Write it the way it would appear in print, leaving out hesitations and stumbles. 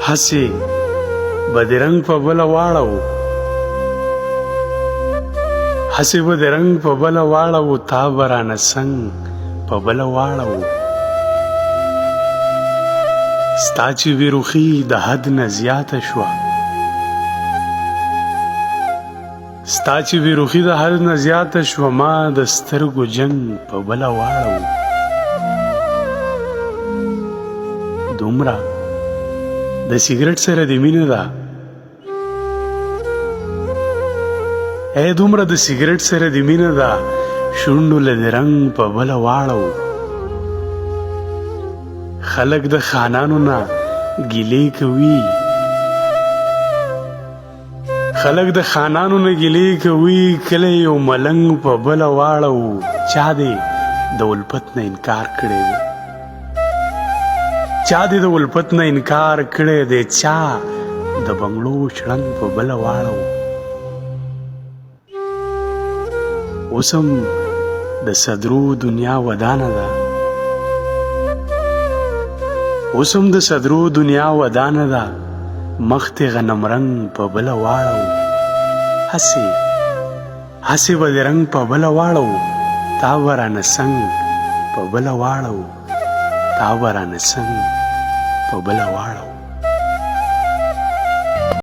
هسې به د رنګ په بله واړو هسې به د رنګ په بله واړو تا به رانه څنګ په بله واړو ستا چې بېروخي د حد نه زیاته شوه ستا چې بېروخي د حد نه زیاته شوه ما د سترګو جنګ په بله واړو دومره د سیګرټ سره د مینه ده دومره د سیګرټ سره د مینه ده شونډو له د رنګ په بله واړو خلک د خانانو نه ګیلې کوي خلک د خانانو نه ګیلې کوي کله یو ملنګ په بله واړو چا دې د الفت نه انکار کړی دی چا دې د الفت نه انکار کړی دی چا د بنګړو شړنګ په بله واړو اوس هم د صدرو دنیا ودانه ده اوس هم د صدرو دنیا ودانه ده مخ دې غنم رنګ په بله واړو هسې به د رنګ په بله واړو تا به رانه څنګ په بله واړو تا به رانه څنګ په بله واړو